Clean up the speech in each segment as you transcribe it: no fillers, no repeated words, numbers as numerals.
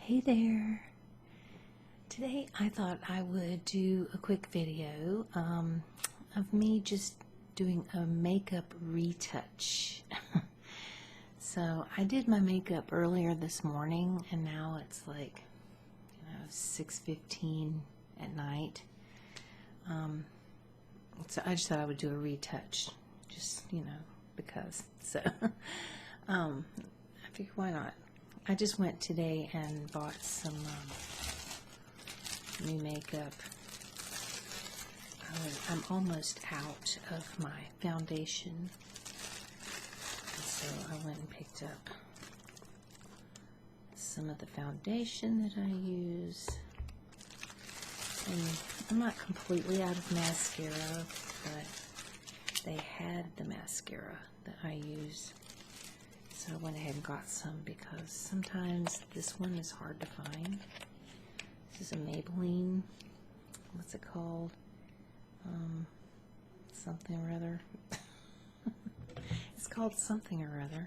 Hey there! Today I thought I would do a quick video of me just doing a makeup retouch. So I did my makeup earlier this morning and now it's like 6:15 at night. So I just thought I would do a retouch, just because. So I figured why not. I just went today and bought some new makeup. I'm almost out of my foundation, so I went and picked up some of the foundation that I use. And I'm not completely out of mascara, but they had the mascara that I use. So I went ahead and got some because sometimes this one is hard to find. This is a Maybelline, what's it called? Something or other. It's called something or other.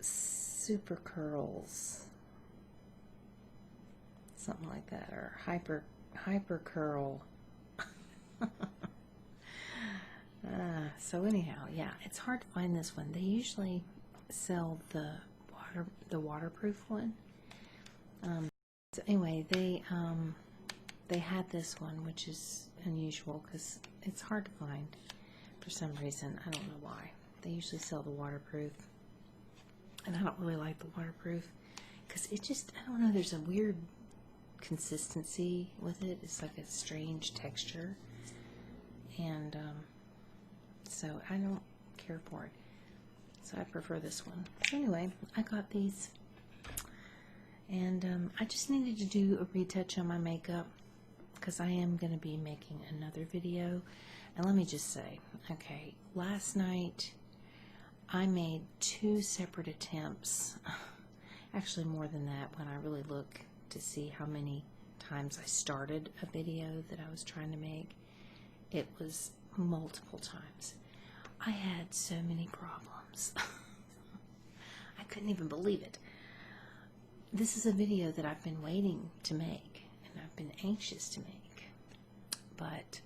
Super Curls. Something like that, or hyper curl. So anyhow, yeah, it's hard to find this one. They usually sell the waterproof one. So anyway, they had this one, which is unusual because it's hard to find for some reason. I don't know why. They usually sell the waterproof, and I don't really like the waterproof because it just, I don't know, there's a weird consistency with it. It's like a strange texture, and so I don't care for it. So I prefer this one. So anyway, I got these, and I just needed to do a retouch on my makeup because I am going to be making another video. And let me just say, okay, last night I made 2 separate attempts, actually more than that when I really look to see how many times I started a video that I was trying to make. It was multiple times. I had so many problems. I couldn't even believe it. This is a video that I've been waiting to make and I've been anxious to make. But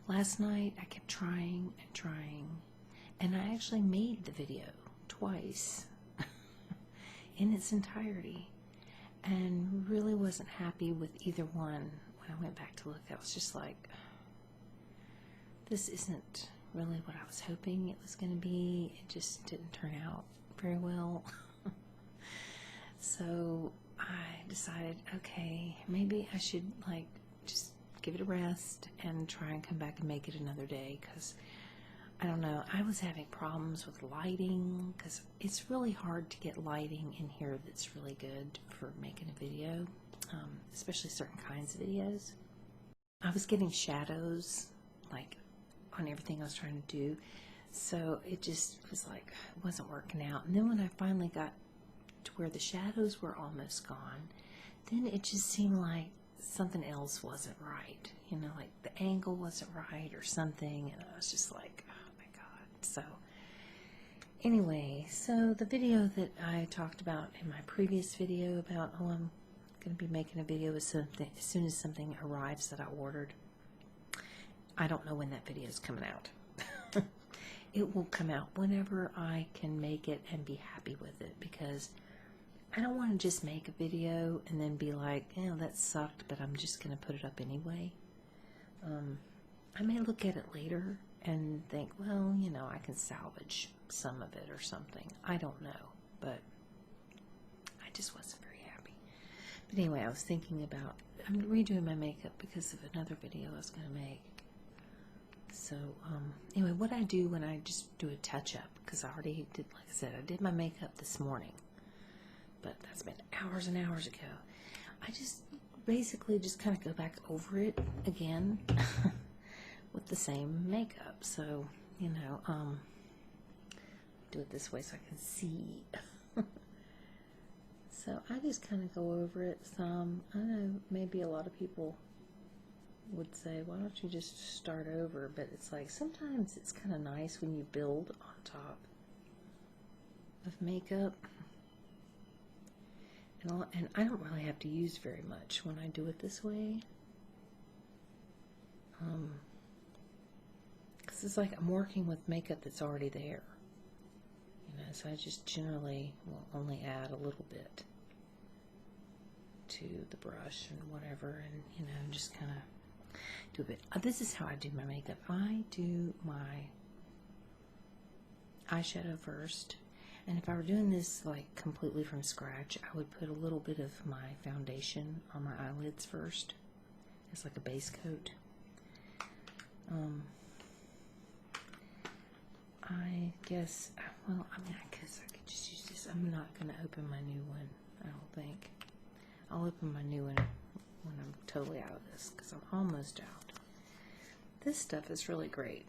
last night I kept trying and trying, and I actually made the video twice in its entirety and really wasn't happy with either one. When I went back to look, I was just like, this isn't really what I was hoping it was going to be. It just didn't turn out very well. So I decided, okay, maybe I should just give it a rest and try and come back and make it another day, because I don't know, I was having problems with lighting because it's really hard to get lighting in here that's really good for making a video, especially certain kinds of videos. I was getting shadows on everything I was trying to do, so it just was like, it wasn't working out. And then when I finally got to where the shadows were almost gone, then it just seemed like something else wasn't right, like the angle wasn't right or something, and I was just like, oh my god. So anyway, so the video that I talked about in my previous video about, oh, I'm going to be making a video as soon as something arrives that I ordered. I don't know when that video is coming out. It will come out whenever I can make it and be happy with it, because I don't want to just make a video and then be like, oh, that sucked, but I'm just going to put it up anyway. I may look at it later and think, well, I can salvage some of it or something. I don't know, but I just wasn't very happy. But anyway, I was thinking about, I'm redoing my makeup because of another video I was going to make. So anyway, what I do when I just do a touch-up, because I already did, like I said, I did my makeup this morning, but that's been hours and hours ago. I just basically just kind of go back over it again with the same makeup. So, do it this way so I can see. So I just kind of go over it some. I know maybe a lot of people would say, why don't you just start over? But it's like, sometimes it's kind of nice when you build on top of makeup. And I don't really have to use very much when I do it this way. Because it's like I'm working with makeup that's already there. You know, so I just generally will only add a little bit to the brush and whatever, and you know, just kind of do a bit. This is how I do my makeup. I do my eyeshadow first, and if I were doing this like completely from scratch, I would put a little bit of my foundation on my eyelids first. It's like a base coat. I guess, well, I mean, I guess I could just use this. I'm not going to open my new one, I don't think. I'll open my new one when I'm totally out of this, because I'm almost out. This stuff is really great.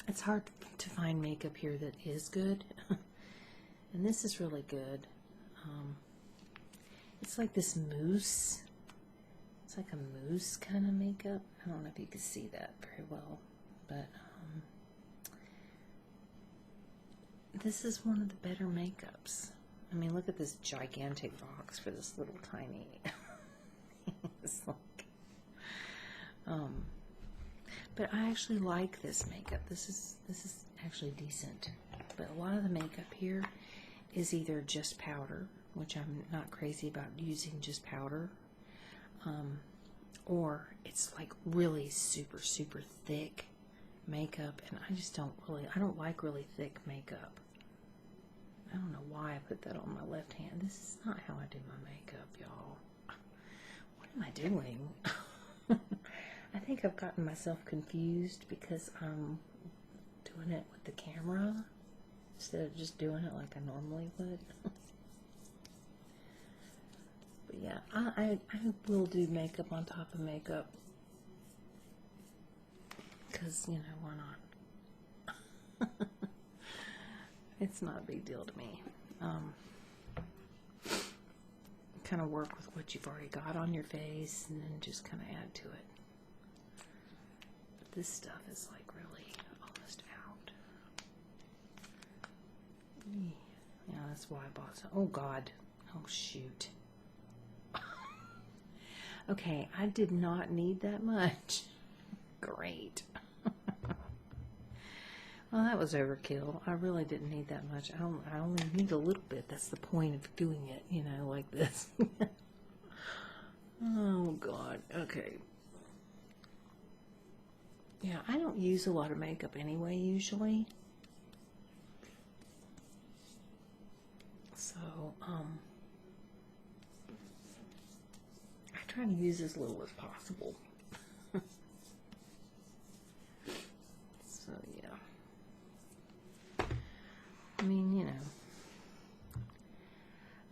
It's hard to find makeup here that is good, and this is really good. It's like this mousse. It's like a mousse kind of makeup. I don't know if you can see that very well, but this is one of the better makeups. I mean, look at this gigantic box for this little tiny. It's like, but I actually like this makeup. This is actually decent. But a lot of the makeup here is either just powder, which I'm not crazy about using just powder, or it's like really super thick makeup, and I don't like really thick makeup. I don't know why I put that on my left hand. This is not how I do my makeup, y'all. What am I doing? I think I've gotten myself confused because I'm doing it with the camera instead of just doing it like I normally would. But yeah, I will do makeup on top of makeup because, you know, why not? It's not a big deal to me. Kind of work with what you've already got on your face and then just kind of add to it. But this stuff is like really almost out. Yeah, that's why I bought some. Oh God. Oh shoot. Okay, I did not need that much. Great. Well, that was overkill. I really didn't need that much. I only need a little bit. That's the point of doing it, you know, like this. Oh, God. Okay. Yeah, I don't use a lot of makeup anyway, usually. So, I try to use as little as possible. So, yeah. I mean, you know.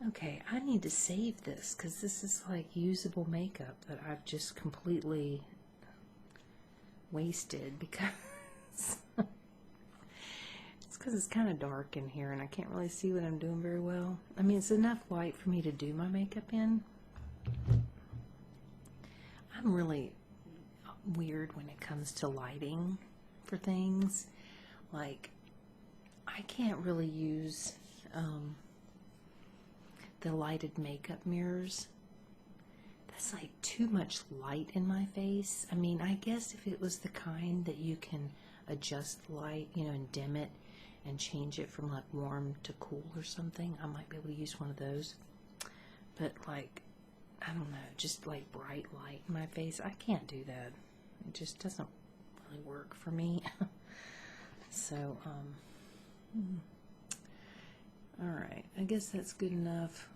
Okay, I need to save this because this is like usable makeup that I've just completely wasted because it's because it's kind of dark in here and I can't really see what I'm doing very well. I mean, it's enough light for me to do my makeup in. I'm really weird when it comes to lighting for things. Like, I can't really use the lighted makeup mirrors. That's like too much light in my face. I mean, I guess if it was the kind that you can adjust the light, you know, and dim it and change it from like warm to cool or something, I might be able to use one of those. But like, I don't know, just like bright light in my face, I can't do that. It just doesn't really work for me. So, alright, I guess that's good enough.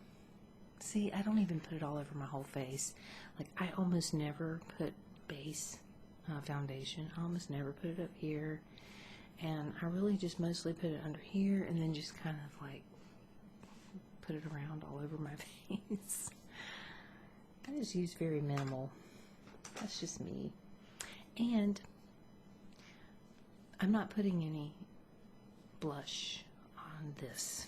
See, I don't even put it all over my whole face. Like, I almost never put base foundation. I almost never put it up here. And I really just mostly put it under here and then just kind of like put it around all over my face. I just use very minimal. That's just me. And I'm not putting any blush on this.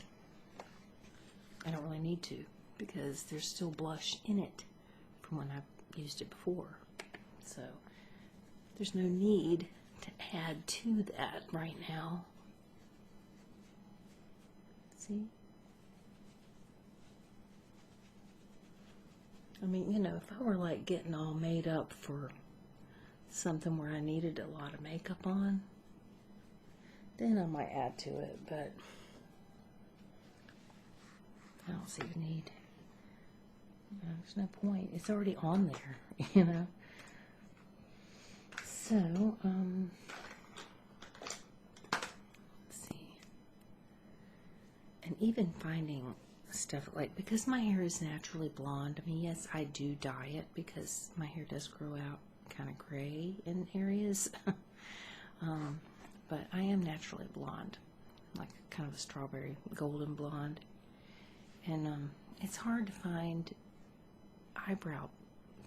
I don't really need to because there's still blush in it from when I used it before. So there's no need to add to that right now. See? I mean, you know, if I were like getting all made up for something where I needed a lot of makeup on, then I might add to it, but I don't see the need. There's no point. It's already on there, you know. So, let's see. And even finding stuff like, because my hair is naturally blonde, I mean, yes, I do dye it because my hair does grow out kind of gray in areas. But I am naturally blonde, like kind of a strawberry golden blonde. And it's hard to find eyebrow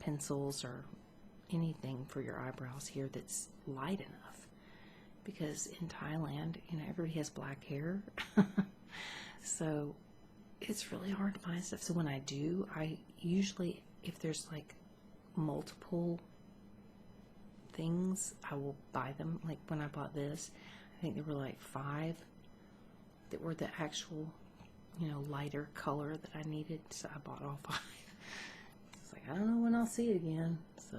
pencils or anything for your eyebrows here that's light enough, because in Thailand, you know, everybody has black hair. So it's really hard to find stuff. So when I do, I usually, if there's like multiple things, I will buy them. Like when I bought this, I think there were like 5 that were the actual, you know, lighter color that I needed, so I bought all 5. It's like, I don't know when I'll see it again, so,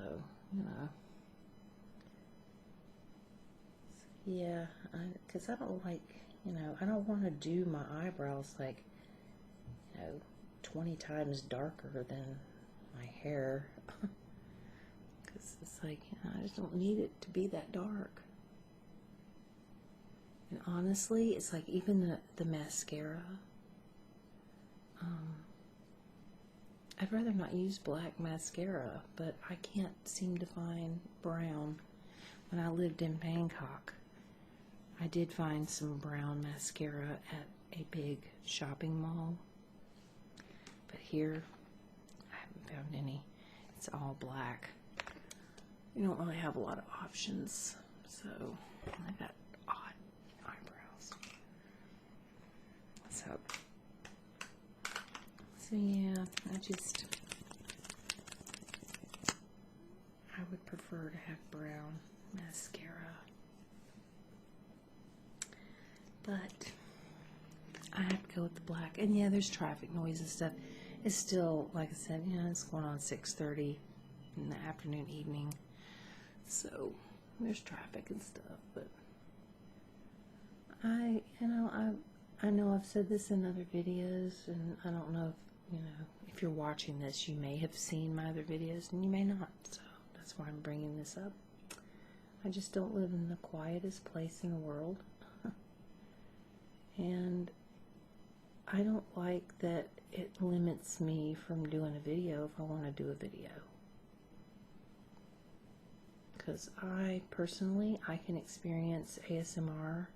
you know. Yeah, because I don't like, you know, I don't want to do my eyebrows like, you know, 20 times darker than my hair. Because it's like, you know, I just don't need it to be that dark. And honestly, it's like even the mascara, I'd rather not use black mascara, but I can't seem to find brown. When I lived in Bangkok, I did find some brown mascara at a big shopping mall, but here I haven't found any. It's all black. You don't really have a lot of options, so I got odd eyebrows. So yeah, I would prefer to have brown mascara. But I have to go with the black. And yeah, there's traffic noise and stuff. It's still, like I said, you know, it's going on 6:30 in the afternoon, evening. So there's traffic and stuff. But I know I've said this in other videos, and I don't know if, you know, if you're watching this, you may have seen my other videos, and you may not. So that's why I'm bringing this up. I just don't live in the quietest place in the world. And I don't like that it limits me from doing a video if I want to do a video. Because I personally, I can experience ASMR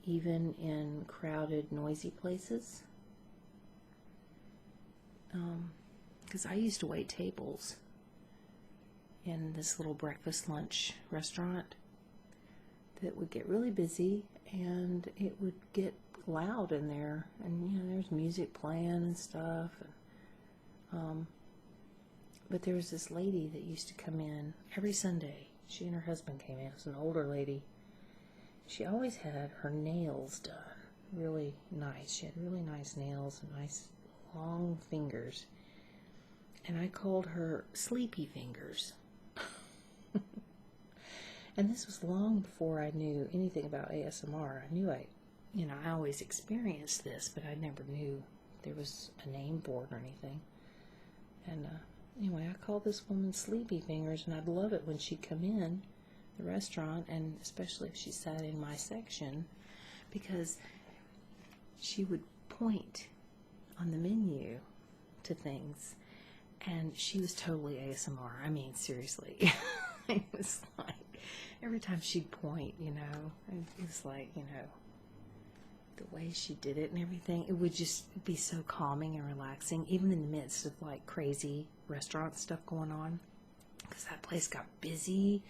even in crowded, noisy places. Because I used to wait tables in this little breakfast lunch restaurant that would get really busy, and it would get loud in there, and you know, there's music playing and stuff, and but there was this lady that used to come in every Sunday. She and her husband came in. It was an older lady. She always had her nails done really nice. She had really nice nails and nice long fingers, and I called her Sleepy Fingers. And this was long before I knew anything about ASMR. I knew I always experienced this, but I never knew there was a name for it or anything. And anyway, I called this woman Sleepy Fingers, and I'd love it when she'd come in the restaurant, and especially if she sat in my section, because she would point on the menu to things, and she was totally ASMR. I mean, seriously. It was like, every time she'd point, you know, it was like, you know, the way she did it and everything, it would just be so calming and relaxing, even in the midst of like crazy restaurant stuff going on, because that place got busy.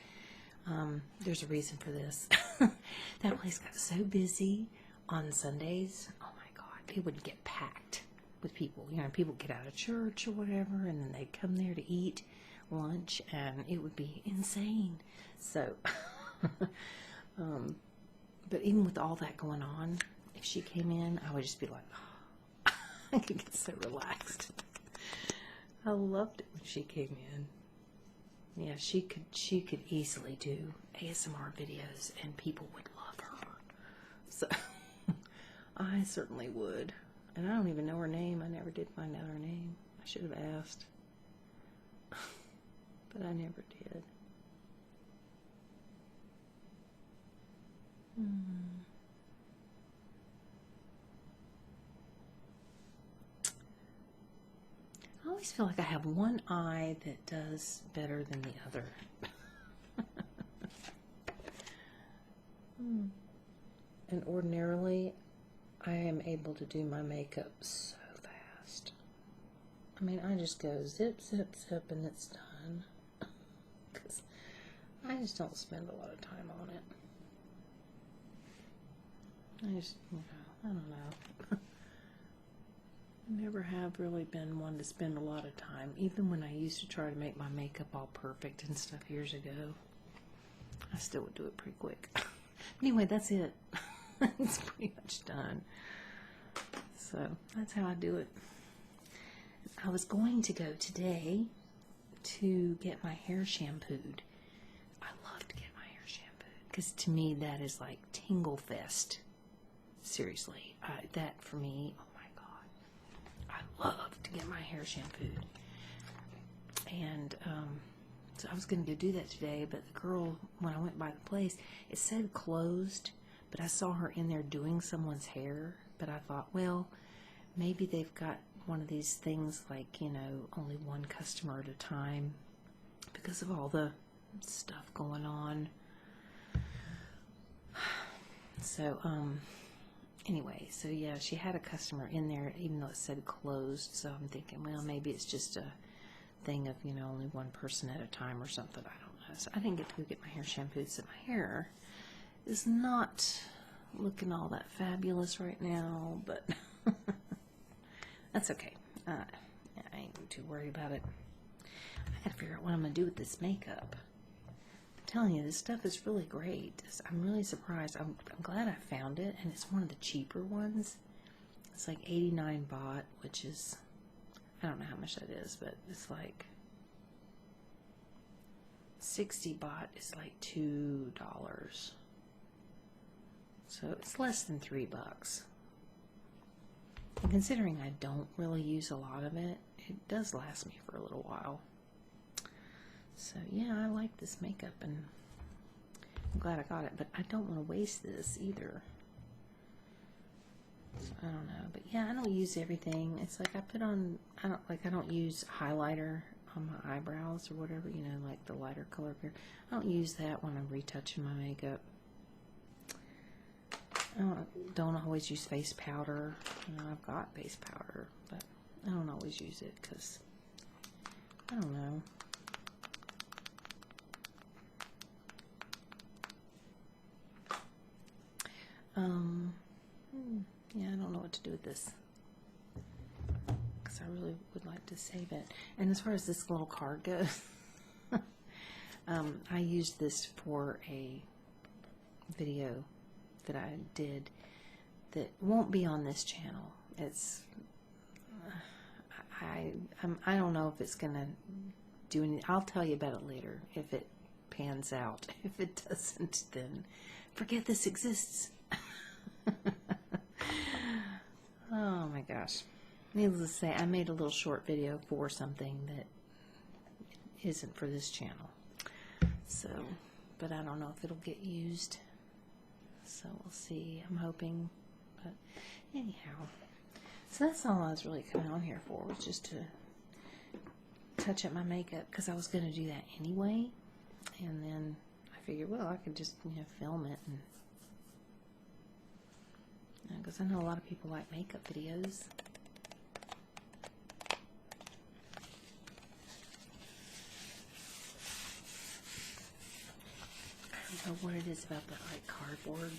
There's a reason for this. That place got so busy on Sundays. Oh my God, it would get packed with people. You know, people get out of church or whatever, and then they'd come there to eat lunch, and it would be insane. So, but even with all that going on, if she came in, I would just be like, oh, I could get so relaxed. I loved it when she came in. Yeah, she could easily do ASMR videos and people would love her. So I certainly would. And I don't even know her name. I never did find out her name. I should have asked. But I never did. I always feel like I have one eye that does better than the other. And ordinarily, I am able to do my makeup so fast. I mean, I just go zip, zip, zip, and it's done. Because I just don't spend a lot of time on it. I just, I don't know. I never have really been one to spend a lot of time. Even when I used to try to make my makeup all perfect and stuff years ago, I still would do it pretty quick. Anyway, that's it. It's pretty much done. So that's how I do it. I was going to go today to get my hair shampooed. I love to get my hair shampooed because to me that is like tingle fest. Seriously, that for me, oh my God, I love to get my hair shampooed. And so I was going to go do that today, but the girl, when I went by the place, it said closed, but I saw her in there doing someone's hair. But I thought, well, maybe they've got one of these things like, you know, only one customer at a time because of all the stuff going on. So, anyway, so yeah, she had a customer in there, even though it said closed. So I'm thinking, well, maybe it's just a thing of, you know, only one person at a time or something. I don't know. So I didn't get to go get my hair shampooed. So my hair is not looking all that fabulous right now, but that's okay. I ain't too worried about it. I gotta figure out what I'm gonna do with this makeup. I'm telling you, this stuff is really great. I'm really surprised. I'm glad I found it, and it's one of the cheaper ones. It's like 89 baht, which is, I don't know how much that is, but it's like 60 baht is like $2. So it's less than $3. And considering I don't really use a lot of it, it does last me for a little while. So yeah, I like this makeup and I'm glad I got it, but I don't want to waste this either. So I don't know, but yeah, I don't use everything. It's like I put on, I don't use highlighter on my eyebrows or whatever, you know, like the lighter color here. I don't use that when I'm retouching my makeup. I don't always use face powder. You know, I've got face powder, but I don't always use it because, I don't know. Yeah, I don't know what to do with this because I really would like to save it. And as far as this little card goes, I used this for a video that I did that won't be on this channel. It's I don't know if it's gonna do anything. I'll tell you about it later if it pans out. If it doesn't, then forget this exists. Oh my gosh. Needless to say, I made a little short video for something that isn't for this channel. So, but I don't know if it'll get used. So we'll see. I'm hoping. But anyhow. So that's all I was really coming on here for, was just to touch up my makeup because I was going to do that anyway. And then I figured, well, I could just, you know, film it and because I know a lot of people like makeup videos. I don't know what it is about that like cardboard.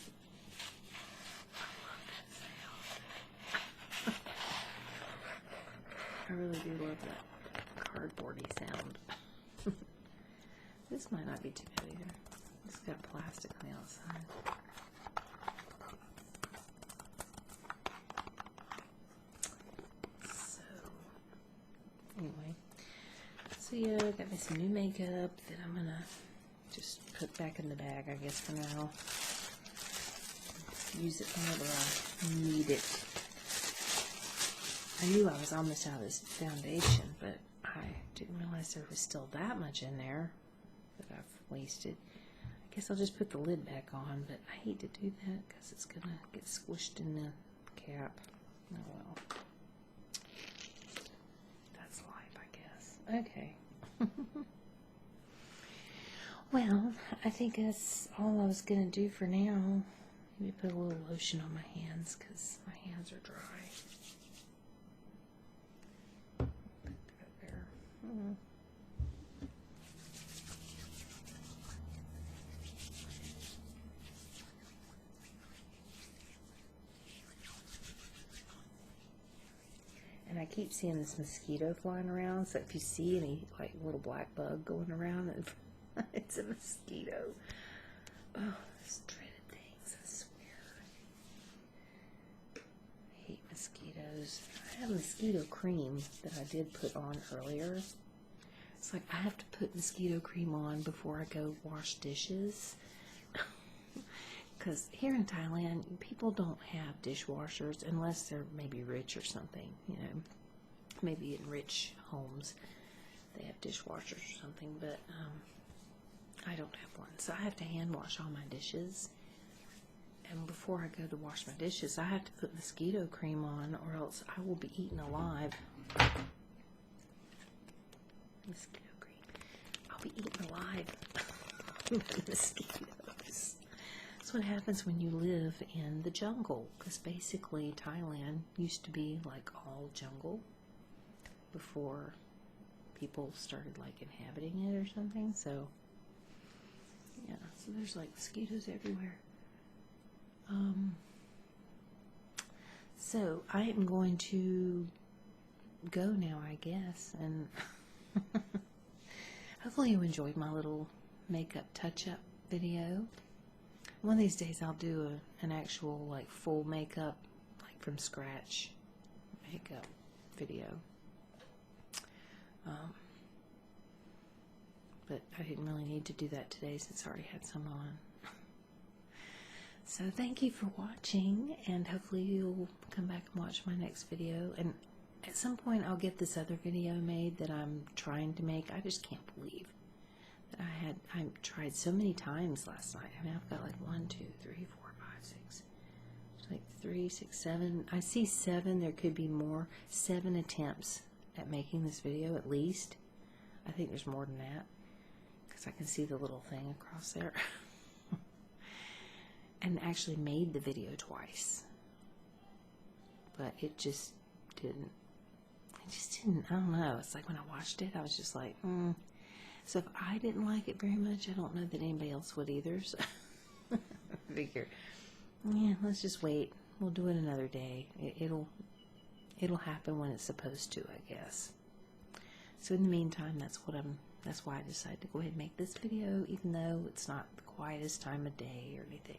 I love that sound. I really do love that cardboardy sound. This might not be too bad either. It's got plastic on the outside. So yeah, I got me some new makeup that I'm gonna just put back in the bag, I guess, for now. Use it whenever I need it. I knew I was almost out of this foundation, but I didn't realize there was still that much in there that I've wasted. I guess I'll just put the lid back on, but I hate to do that because it's gonna get squished in the cap. Oh well. That's life, I guess. Okay. Well, I think that's all I was gonna do for now. Maybe put a little lotion on my hands because my hands are dry. Put that there. And I keep seeing this mosquito flying around, so if you see any like little black bug going around, it's a mosquito. Oh, those dreaded things, I swear. I hate mosquitoes. I have mosquito cream that I did put on earlier. It's like I have to put mosquito cream on before I go wash dishes. Because here in Thailand, people don't have dishwashers unless they're maybe rich or something. You know, maybe in rich homes they have dishwashers or something, but I don't have one. So I have to hand wash all my dishes. And before I go to wash my dishes, I have to put mosquito cream on or else I will be eaten alive. Mosquito cream. I'll be eaten alive by mosquitoes. That's what happens when you live in the jungle, because basically Thailand used to be like all jungle before people started like inhabiting it or something. So yeah, so there's like mosquitoes everywhere. So I am going to go now, I guess, and hopefully you enjoyed my little makeup touch-up video. One of these days I'll do an actual like full makeup, like from scratch makeup video. But I didn't really need to do that today since I already had some on. So thank you for watching, and hopefully you'll come back and watch my next video. And at some point I'll get this other video made that I'm trying to make. I just can't believe that I tried so many times last night. I mean, I've got like 1, 2, 3, 4, 5, 6, like 3, 6, 7. I see 7. There could be more. 7 attempts at making this video at least. I think there's more than that because I can see the little thing across there. And actually made the video twice, but it just didn't. I don't know. It's like when I watched it, I was just like, So if I didn't like it very much, I don't know that anybody else would either. So I figure, yeah, let's just wait. We'll do it another day. It'll happen when it's supposed to, I guess. So in the meantime, that's why I decided to go ahead and make this video, even though it's not the quietest time of day or anything.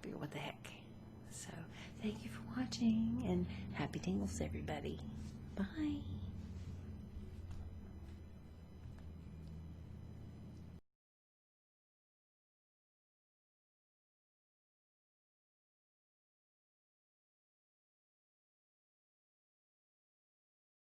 Figure what the heck. So thank you for watching, and happy tingles, everybody. Bye.